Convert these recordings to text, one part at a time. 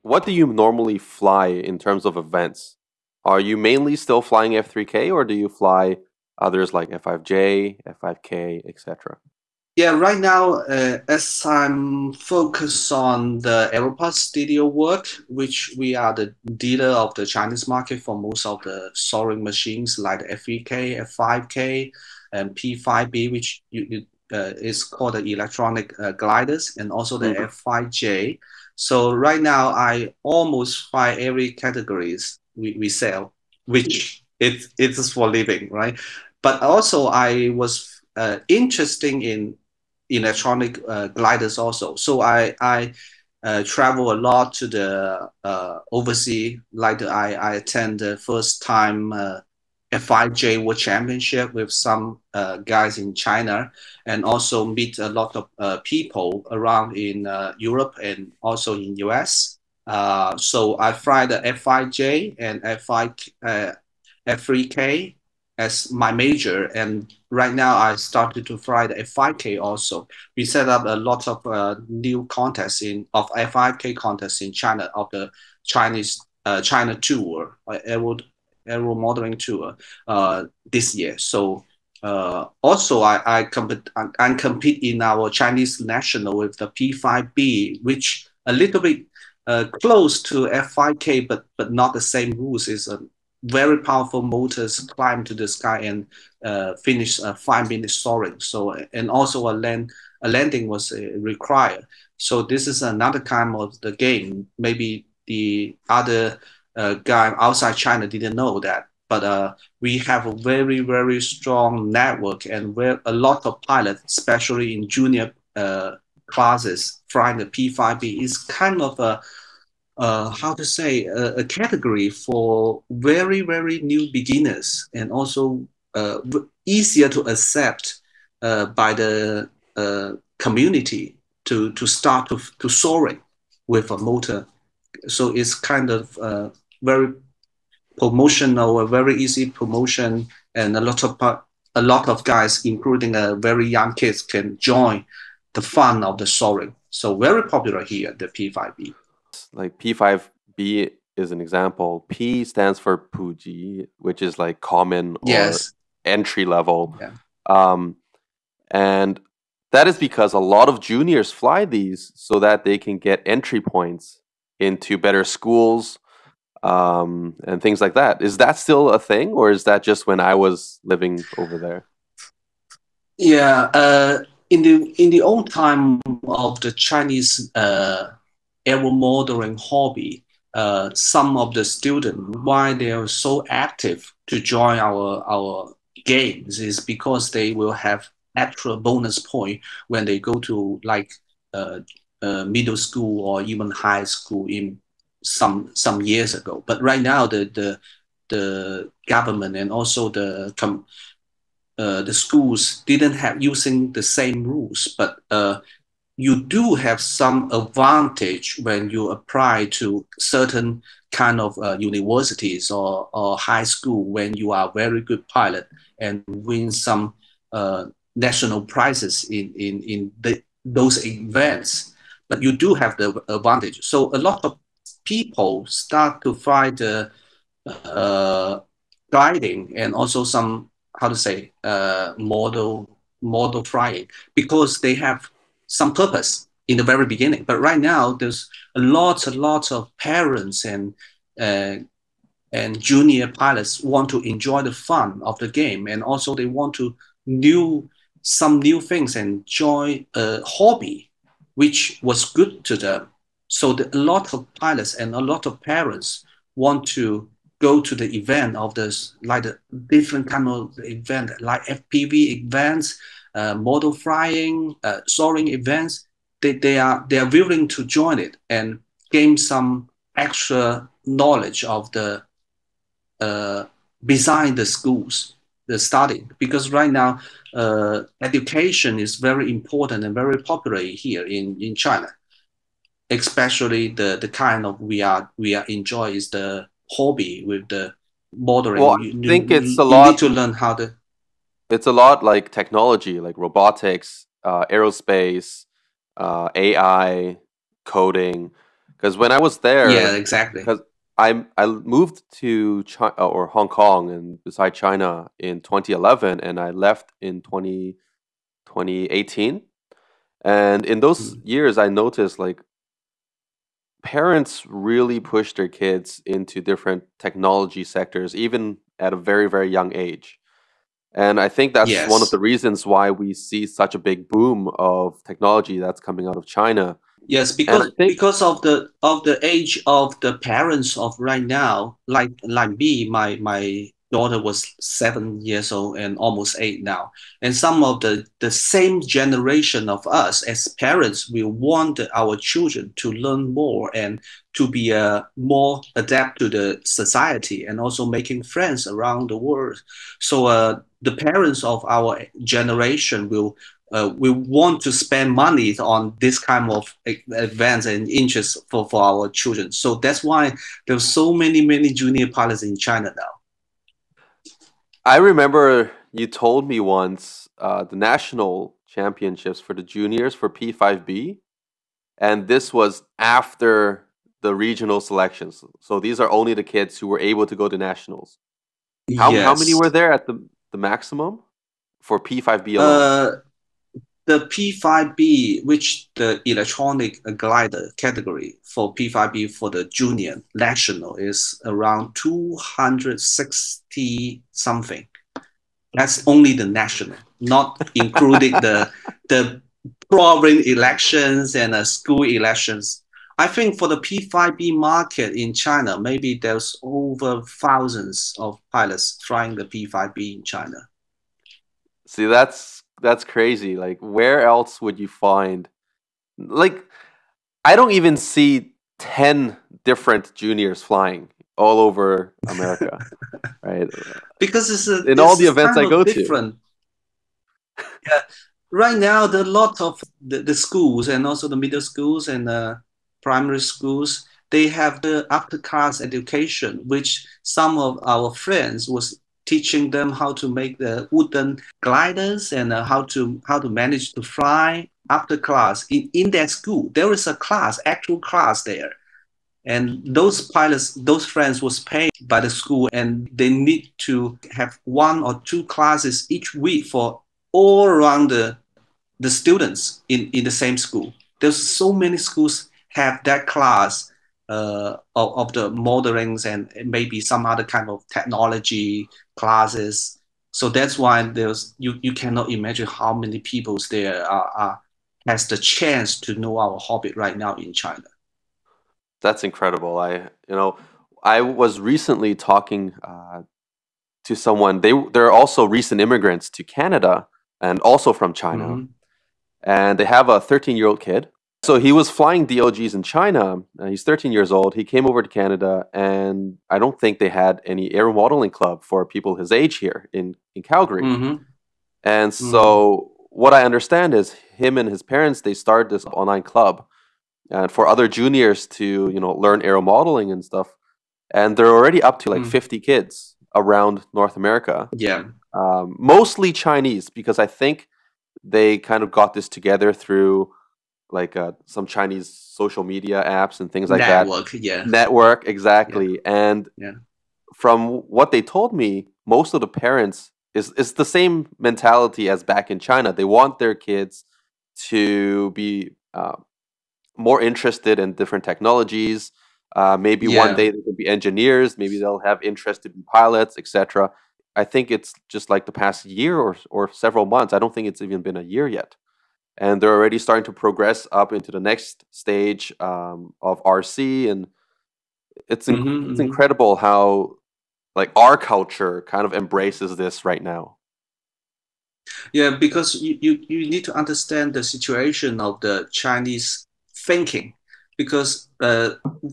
what do you normally fly in terms of events? Are you mainly still flying F3K, or do you fly others like F5J, F5K, etc.? Yeah, right now, as I'm focused on the Aeroparts studio work, which we are the dealer of the Chinese market for most of the soaring machines like the F3K, F5K, and P5B, which is called the electronic gliders, and also the Hmm. F5J. So right now, I almost fly every categories we sell, which it's for living, right? But also, I was interested in electronic gliders also. So I travel a lot to the overseas. Like I attend the first time F5J World Championship with some guys in China, and also meet a lot of people around in Europe and also in US. So I fly the F5J and F3K as my major, and right now I started to fly the F5K also. We set up a lot of new contests in of F5K contests in China of the Chinese China tour, aero modeling tour this year. So also I compete in our Chinese national with the P5B, which a little bit close to F5K, but not the same rules. Is a very powerful motors climb to the sky and finish a 5 minute soaring. So and also a landing was required. So this is another kind of the game. Maybe the other guy outside China didn't know that, but we have a very strong network and where a lot of pilots, especially in junior classes, flying the P5B is kind of a how to say a category for very new beginners and also easier to accept by the community to start to soaring with a motor. So it's kind of very promotional, a very easy promotion, and a lot of guys, including very young kids, can join the fun of the soaring. So very popular here, the P5B. Like P5B is an example. P stands for Puji, which is like common or Yes. entry level. Yeah. Um, and that is because a lot of juniors fly these so that they can get entry points into better schools, and things like that. Is that still a thing, or is that just when I was living over there? Yeah, in the old time of the Chinese aero modeling hobby, some of the students why they are so active to join our games is because they will have extra bonus point when they go to like uh, middle school or even high school in some years ago. But right now, the government and also the schools didn't have using the same rules, but you do have some advantage when you apply to certain kind of universities or high school when you are a very good pilot and win some national prizes in those events. But you do have the advantage. So a lot of people start to find the uh, guiding and also some how to say model flying because they have some purpose in the very beginning. But right now, there's a lot of parents uh, and junior pilots want to enjoy the fun of the game, and also they want to new some new things and enjoy a hobby, which was good to them. So a lot of pilots and a lot of parents want to go to the event of this, like the different kind of event, like FPV events, model flying, soaring events. They are willing to join it and gain some extra knowledge of the uh, beside the schools, the study, because right now education is very important and very popular here in China. Especially the kind of we are enjoy is the hobby with the Well, modeling. I think You need to learn how to. it's a lot like technology, like robotics, aerospace, AI, coding. Because when I was Yeah, there, exactly. because I moved to China or Hong Kong and beside China in 2011, and I left in 2018. And in those Mm. years, I noticed like parents really push their kids into different technology sectors, even at a very, very young age. And I think that's one of the Yes. reasons why we see such a big boom of technology that's coming out of China. Yes, And I think, because of the age of the parents of right now, like me, my daughter was 7 years old and almost 8 now. And some of the same generation of us as parents, we want our children to learn more and to be more adapt to the society and also making friends around the world. So the parents of our generation we want to spend money on this kind of events and interests for our children. So that's why there's so many junior pilots in China now. I remember you told me once the national championships for the juniors for P5B, and this was after the regional selections. So these are only the kids who were able to go to nationals. How many Yes. were there at the maximum for P5B alone? Uh, the P5B, which the electronic glider category for P5B for the junior national is around 260 something. That's only the national, not including the province elections and school elections. I think for the P5B market in China, maybe there's over thousands of pilots flying the P5B in China. See, that's crazy. Like, where else would you find like I don't even see 10 different juniors flying all over America, right? Because In all the it's events kind I of go to. different. Yeah. Right now, the lot of the schools and also the middle schools and primary schools, they have the after class education, which some of our friends was teaching them how to make the wooden gliders and how to manage to fly after class in that school. There is a class, actual class there. And those pilots, those friends was paid by the school and they need to have 1 or 2 classes each week for all around the students in the same school. There's so many schools have that class of the modelings and maybe some other kind of technology classes. So that's why you cannot imagine how many people there has the chance to know our hobby right now in China. That's incredible. I was recently talking to someone. They're also recent immigrants to Canada and also from China, Mm-hmm. and they have a 13-year-old kid. So he was flying DLGs in China. He's 13 years old. He came over to Canada, and I don't think they had any aero modeling club for people his age here in Calgary. Mm-hmm. And Mm-hmm. so what I understand is him and his parents, they started this online club and for other juniors to, learn aero modeling and stuff. And they're already up to like Mm. 50 kids around North America, Yeah. mostly Chinese, because I think they kind of got this together through like some Chinese social media apps and things like that. Network. Yeah. Network, Yeah. exactly. And Yeah. from what they told me, most of the parents is the same mentality as back in China. They want their kids to be more interested in different technologies. Maybe one Yeah. day they can be engineers. Maybe they'll have interest to be pilots, etc. I think it's just like the past year or several months. I don't think it's even been a year yet, and they're already starting to progress up into the next stage of RC, and Mm-hmm. it's Mm-hmm. incredible how like our culture kind of embraces this right now. Yeah, because you need to understand the situation of the Chinese thinking. Because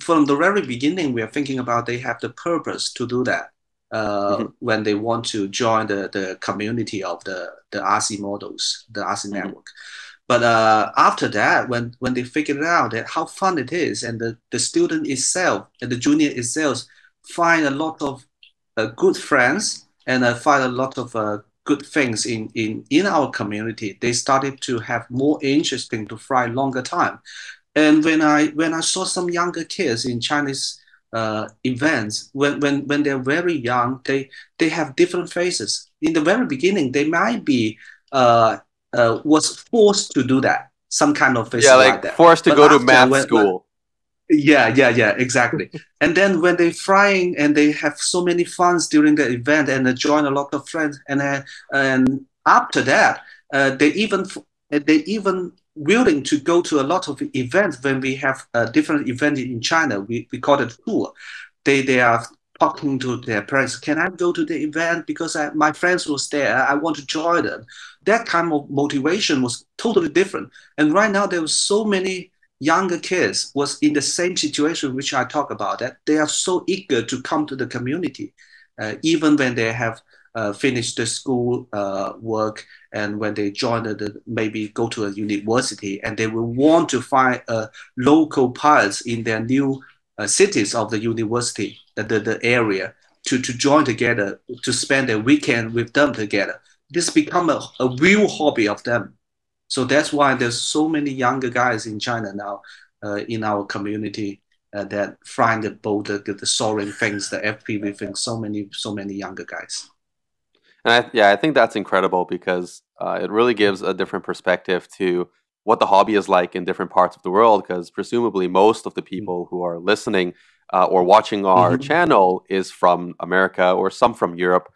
from the very beginning, we are thinking about they have the purpose to do that Hmm. when they want to join the community of the RC models, the RC Hmm. network. But after that, when they figured out that how fun it is, and the student itself and the junior itself find a lot of good friends and find a lot of good things in our community, they started to have more interesting to fly longer time. And when I saw some younger kids in Chinese events, when they're very young, they have different faces. In the very beginning, they might be was forced to do that, some kind of Yeah, faces like like that. forced to But go to after math when school. yeah, exactly. And then when they flying and they have so many funs during the event and they join a lot of friends, and after that, they even willing to go to a lot of events when we have a different event in China. We call it tour. They are talking to their parents. Can I go to the event because my friends was there? I want to join them. That kind of motivation was totally different. And right now there was so many younger kids was in the same situation which I talk about, that they are so eager to come to the community, even when they have finished the school work, and when they join maybe go to a university, and they will want to find local pilots in their new cities of the university, the area, to join together, to spend a weekend with them together. This become a real hobby of them. So that's why there's so many younger guys in China now, in our community, that find the boat, the soaring things, the FPV things. So many younger guys. And yeah, I think that's incredible because it really gives a different perspective to what the hobby is like in different parts of the world. Because presumably, most of the people who are listening or watching our Mm-hmm. channel is from America or some from Europe,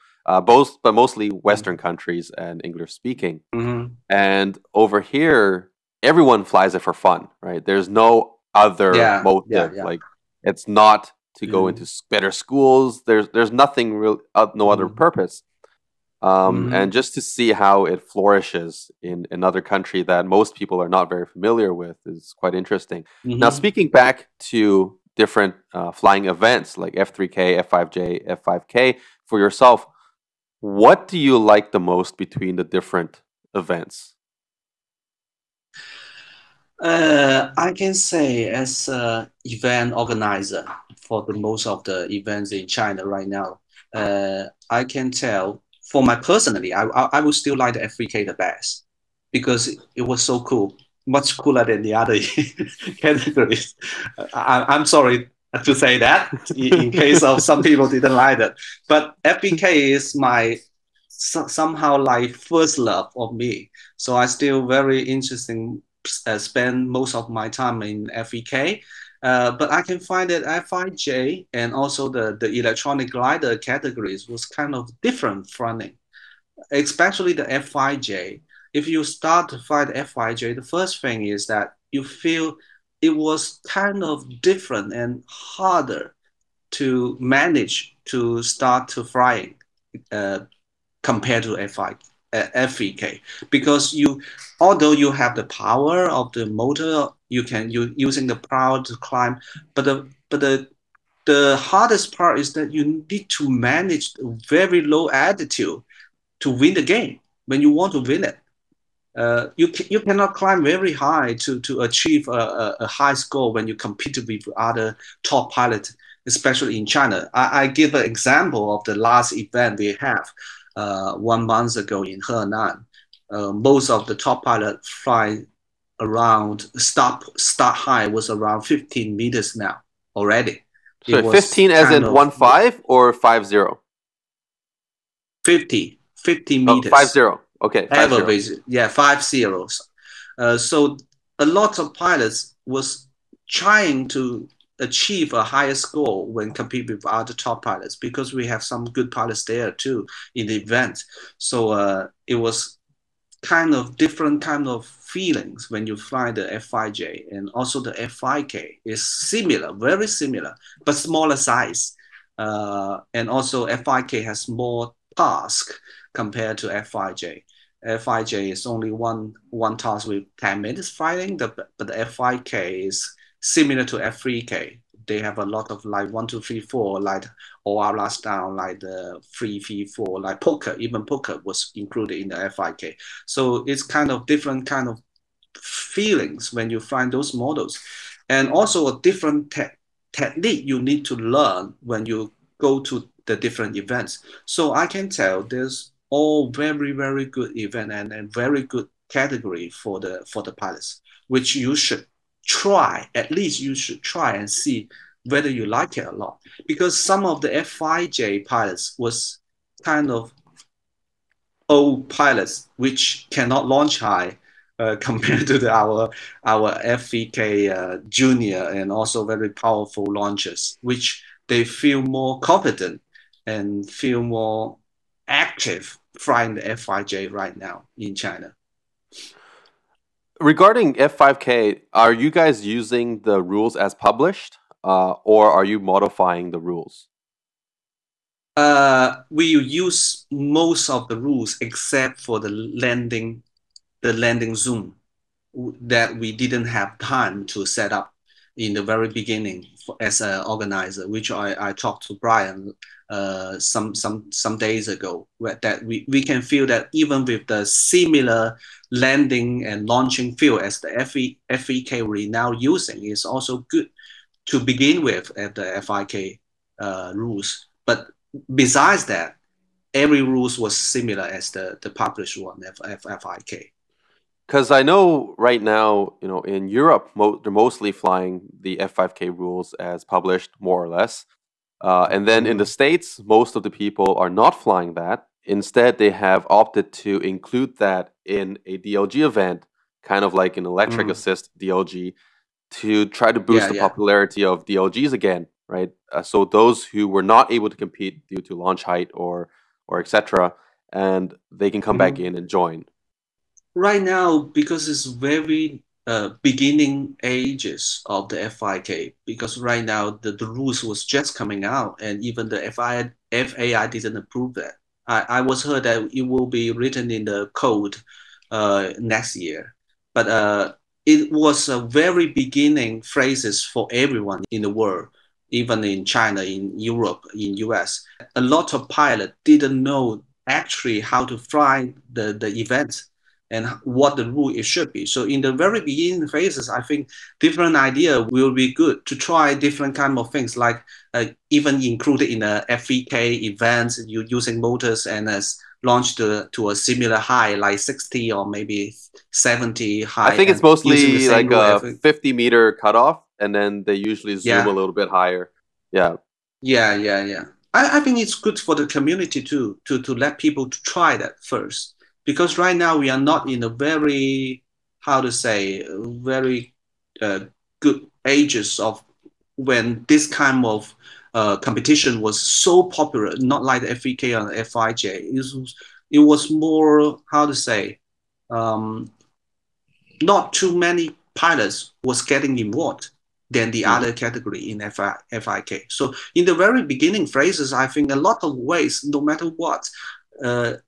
both but mostly Western Mm-hmm. countries and English speaking. Mm-hmm. And over here, everyone flies it for fun, right? There's no other Yeah, yeah, motive. yeah. Like it's not to go into Mm-hmm. better schools. There's nothing real, no other Mm-hmm. purpose. And just to see how it flourishes in another country that most people are not very familiar with is quite interesting. Now, Mm-hmm. speaking back to different flying events like F3K, F5J, F5K, for yourself, what do you like the most between the different events? I can say as a event organizer for the most of the events in China right now, I can tell for my personally, I would still like the FVK the best because it was so cool, much cooler than the other categories. I'm sorry to say that in case of some people didn't like it, but FVK is my somehow like first love of me. So I still very interesting spend most of my time in FEK. But I can find that FIJ and also the electronic glider categories was kind of different fronting, especially the FIJ. If you start to fight FIJ, the first thing is that you feel it was kind of different and harder to manage to start to flying uh, compared to FEK, because although you have the power of the motor, you using the power to climb, but the hardest part is that you need to manage very low altitude to win the game when you want to win it. You cannot climb very high to achieve a high score when you compete with other top pilots, especially in China. I give an example of the last event we have 1 month ago in Henan. Most of the top pilots fly around start high was around 15 meters now already. It So was 15 as kind in of 1-5 or 50? 50 Oh, meters 50. Okay, 50. average, yeah, 5 zeros. So a lot of pilots was trying to achieve a higher score when competing with other top pilots, because we have some good pilots there too in the event. So it was kind of different kind of feelings when you fly the F5J, and also the F5K is similar, very similar, but smaller size. And also F5K has more task compared to F5J. F5J is only one task with 10 minutes fighting, but the F5K is similar to F3K. They have a lot of like 1, 2, 3, 4, like OR last down, like the 3, 3, 4, like poker. Even poker was included in the F5K. So it's kind of different kind of feelings when you find those models, and also a different technique you need to learn when you go to the different events. So I can tell there's all very good event, and very good category for the pilots, which you should try, at least you should try and see whether you like it or not. Because some of the F5J pilots was kind of old pilots which cannot launch high compared to our FVK Junior and also very powerful launchers, which they feel more confident and feel more active flying the F5J right now in China. Regarding F5K, are you guys using the rules as published, or are you modifying the rules? We use most of the rules except for the landing zoom that we didn't have time to set up in the very beginning as an organizer, which I talked to Brian some days ago, that we can feel that even with the similar landing and launching field as the FEK we're now using is also good to begin with at the FIK rules. But besides that, every rules was similar as the published one, FIK. Because I know right now, in Europe, they're mostly flying the F5K rules as published, more or less. And then in the States, most of the people are not flying that. Instead, they have opted to include that in a DLG event, kind of like an electric assist DLG, to try to boost the popularity of DLGs again, right? So those who were not able to compete due to launch height or etc., and they can come back in and join. Right now, because it's very beginning ages of the FIK, because right now the rules was just coming out, and even the FAI didn't approve that. I was heard that it will be written in the code next year, but it was a very beginning phrases for everyone in the world, even in China, in Europe, in US. A lot of pilots didn't know actually how to fly the events and what the rule it should be. So in the very beginning phases, I think different idea will be good to try different kind of things, like even included in the FVK events, you using motors and launch to a similar high, like 60 or maybe 70 high. I think it's mostly like a 50-meter cutoff, and then they usually zoom a little bit higher. Yeah. I think it's good for the community too, to let people to try that first. Because right now we are not in a very, how to say, very good ages of when this kind of competition was so popular, not like the FEK or the FIJ. It was more, how to say, not too many pilots was getting involved than the other category in FIK. So in the very beginning phases, I think a lot of ways, no matter what,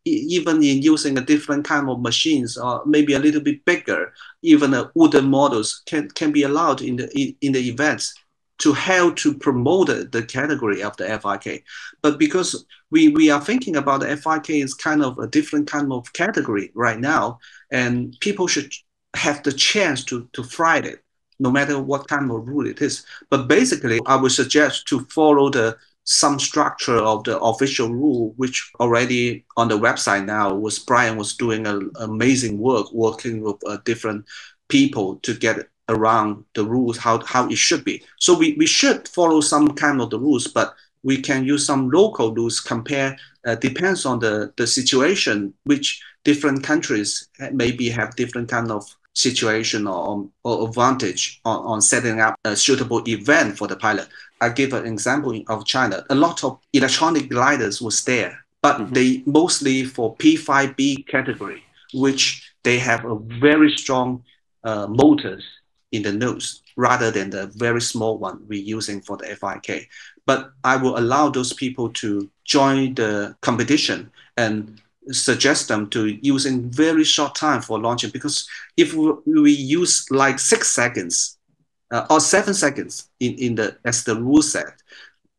even in using a different kind of machines or maybe a little bit bigger, even wooden models can be allowed in the events to help to promote the category of the FIK. But because we are thinking about the FIK is kind of a different kind of category right now, and people should have the chance to fly it, no matter what kind of rule it is. But basically, I would suggest to follow some structure of the official rule, which already on the website now Brian was doing an amazing work working with different people to get around the rules, how it should be. So we should follow some kind of the rules, but we can use some local rules, depends on the situation, which different countries maybe have different kind of situation or advantage on setting up a suitable event for the pilot. I give an example of China. A lot of electronic gliders was there, but they mostly for P5B category, which they have a very strong motors in the nose rather than the very small one we're using for the FIK. But I will allow those people to join the competition and suggest them to using very short time for launching, because if we use like 6 seconds or 7 seconds as the rule set,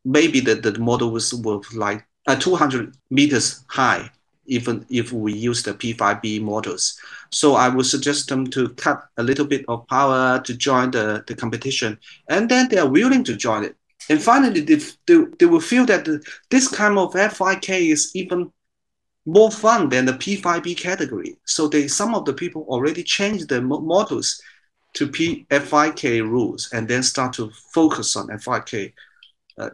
maybe the model was like 200 meters high, even if we use the P5B models. So I would suggest them to cut a little bit of power to join the competition, and then they are willing to join it. And finally, they will feel that this kind of FIK is even more fun than the P5B category. So some of the people already changed the models to FIK rules and then start to focus on FIK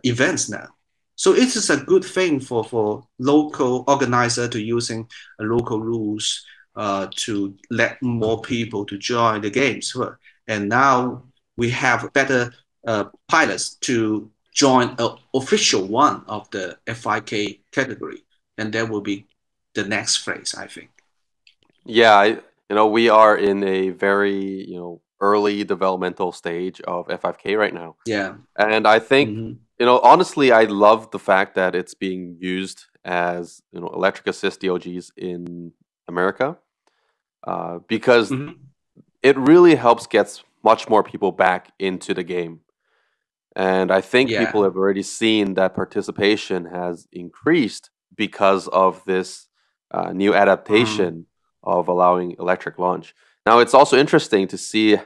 events now. So it is a good thing for local organizer to using local rules to let more people to join the games. And now we have better pilots to join an official one of the FIK category. And that will be the next phase, I think. Yeah, we are in a very, early developmental stage of F5K right now. Yeah. And I think, honestly, I love the fact that it's being used as, electric assist DLGs in America, because it really helps get much more people back into the game. And I think people have already seen that participation has increased because of this new adaptation of allowing electric launch. Now, it's also interesting to see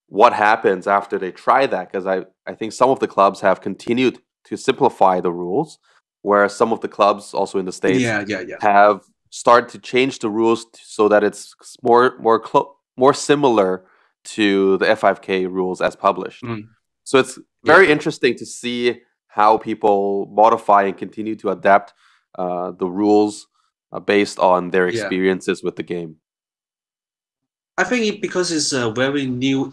what happens after they try that, because I think some of the clubs have continued to simplify the rules, whereas some of the clubs also in the States have started to change the rules so that it's more similar to the F5K rules as published. So it's very interesting to see how people modify and continue to adapt the rules based on their experiences with the game. I think because it's a very new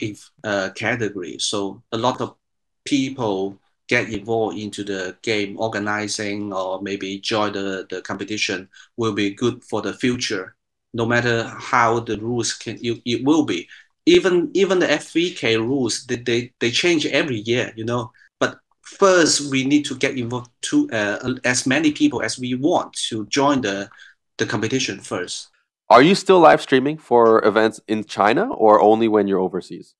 category, so a lot of people get involved into the game organizing or maybe join the competition will be good for the future. No matter how the rules it will be. Even the FVK rules, they change every year, But first, we need to get involved to as many people as we want to join the competition first. Are you still live streaming for events in China or only when you're overseas?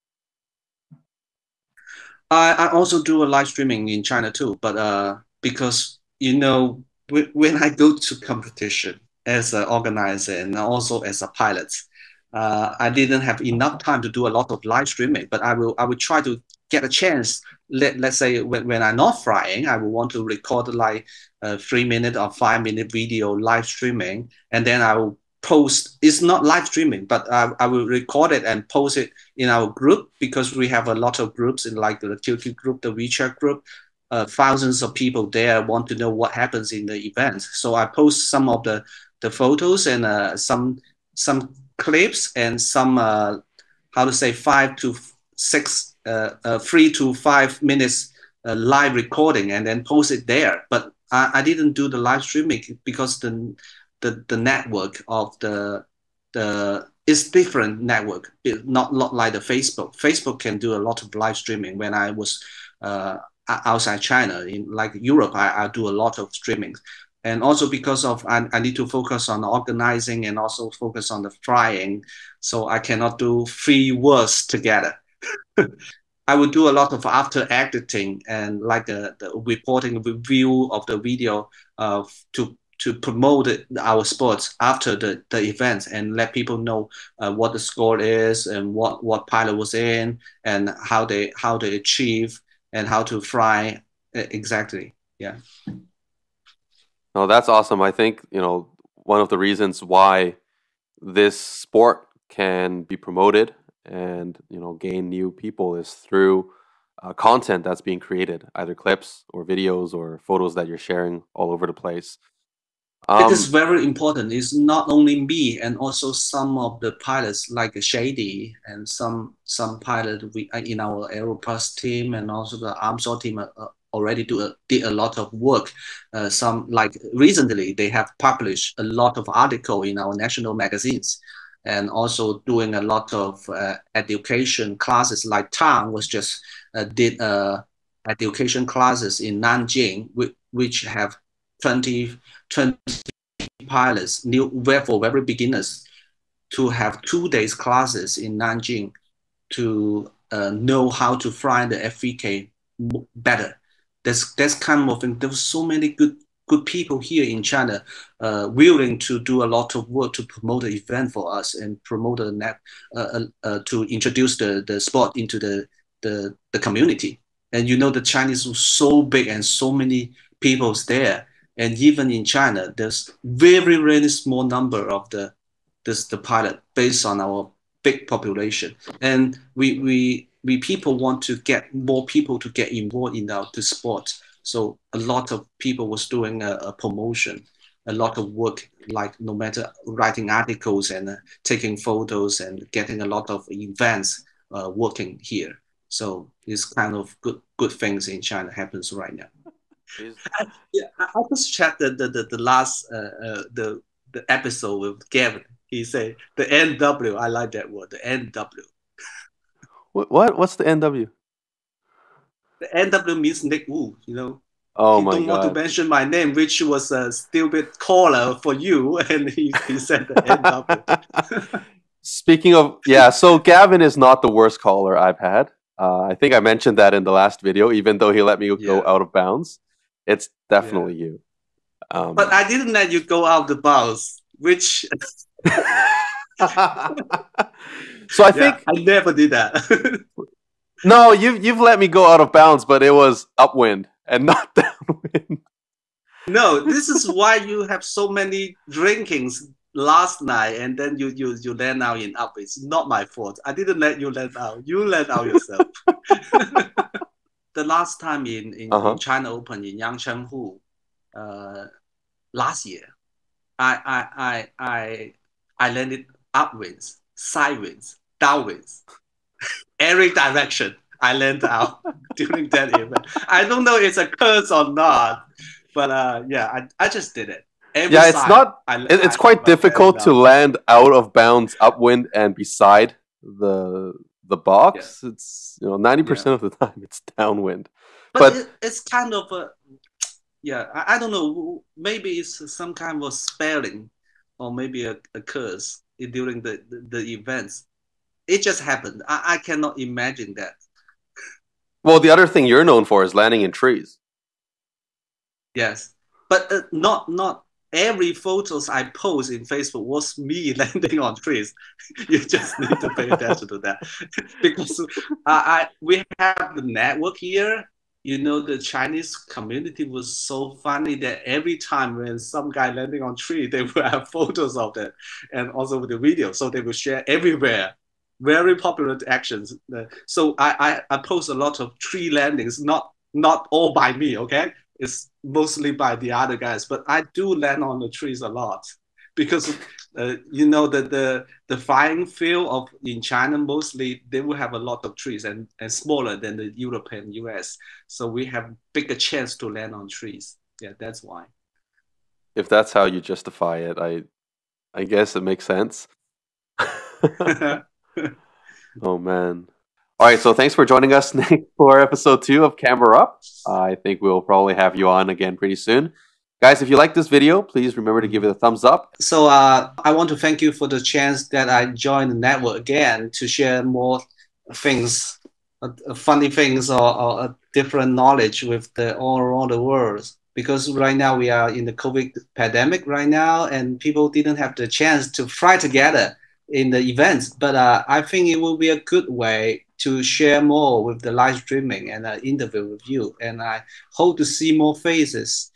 I also do a live streaming in China too, but because when I go to competition as an organizer and also as a pilot, I didn't have enough time to do a lot of live streaming. But I will try to get a chance. Let's say when I'm not flying, I will want to record like a 3-minute or 5-minute video live streaming, and then I will post. It's not live streaming, but I will record it and post it in our group, because we have a lot of groups in like the QQ group, the WeChat group. Thousands of people there want to know what happens in the event. So I post some of the photos and some clips and some 3 to 5 minutes live recording, and then post it there. But I didn't do the live streaming because the network of the is different network. Not like the Facebook. Facebook can do a lot of live streaming. When I was outside China, in like Europe, I do a lot of streaming. And also because of I need to focus on organizing and also focus on the flying, so I cannot do 3 works together. I would do a lot of after editing and like the reporting review of the video to promote our sports after the event and let people know what the score is and what pilot was in and how they achieve and how to fly exactly. Yeah. No, that's awesome. I think, one of the reasons why this sport can be promoted and, gain new people is through content that's being created, either clips or videos or photos that you're sharing all over the place. It is very important. It's not only me and also some of the pilots like Shady and some pilot in our Aeropress team and also the Armstrong team already did a lot of work. Some like recently they have published a lot of articles in our national magazines, and also doing a lot of education classes. Like Tang was just did education classes in Nanjing, which have 20 pilots, for very beginners, to have 2 days classes in Nanjing to know how to fly the FVK better. That's kind of thing. There's so many good people here in China willing to do a lot of work to promote the event for us and promote the net to introduce the sport into the community. And the Chinese are so big and so many people's there. And even in China, there's very, very small number of the pilot based on our big population, and we people want to get more people to get involved in the sport. So a lot of people was doing a promotion, a lot of work, like no matter writing articles and taking photos and getting a lot of events working here. So it's kind of good things in China happens right now. Yeah, I just checked the last the episode with Gavin. He said the NW. I like that word, the NW. What's the NW? The NW means Nick Wu. You know, Oh he my don't want to God. mention my name, which was a stupid caller for you, and he said the NW. Speaking of, yeah, so Gavin is not the worst caller I've had. I think I mentioned that in the last video, even though he let me go Yeah, out of bounds. It's yeah. definitely you. But I didn't let you go out the bounds, which So I yeah, think I never did that. no, you've let me go out of bounds, but it was upwind and not downwind. No, this is why you have so many drinkings last night, and then you land out in up. It's not my fault. I didn't let you land out. You land out yourself. The last time in Uh-huh. China Open in Yangchenghu, last year, I I I I I landed upwinds, sideways, downwinds, every direction. I land out during that event. I don't know if it's a curse or not, but yeah, I just did it. Every Yeah, it's side, not. It's quite I land difficult to out. land out of bounds upwind and beside the Yeah, box. It's yeah. 90% of the time it's downwind. But But it's kind of a, yeah, I don't know. Maybe it's some kind of spelling or maybe a curse during the events. It just happened. I cannot imagine that. well, the other thing you're known for is landing in trees. Yes, but not every photos I post in Facebook was me landing on trees. You just need to pay attention to that because we have the network here. You know, the Chinese community was so funny that every time when some guy landing on tree, they will have photos of that and also with the video, so they will share everywhere. Very popular actions. So I post a lot of tree landings, not all by me. Okay, it's mostly by the other guys, but I do land on the trees a lot because you know the flying field of in China mostly they will have a lot of trees and smaller than the Europe and US, so we have bigger chance to land on trees. Yeah, that's why. If that's how you justify it, I guess it makes sense. Oh man. All right, so thanks for joining us, Nick, for episode 2 of Camber Up. I think we'll probably have you on again pretty soon. Guys, if you like this video, please remember to give it a thumbs up. So I want to thank you for the chance that I joined the network again to share more things, funny things or different knowledge with the all around the world. Because right now we are in the COVID pandemic right now, and people didn't have the chance to fly together in the events. But I think it will be a good way to share more with the live streaming and interview with you. And I hope to see more faces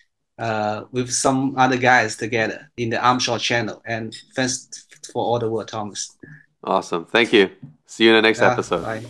with some other guys together in the Armshot channel. And thanks for all the work, Thomas. Awesome. Thank you. See you in the next episode. Bye.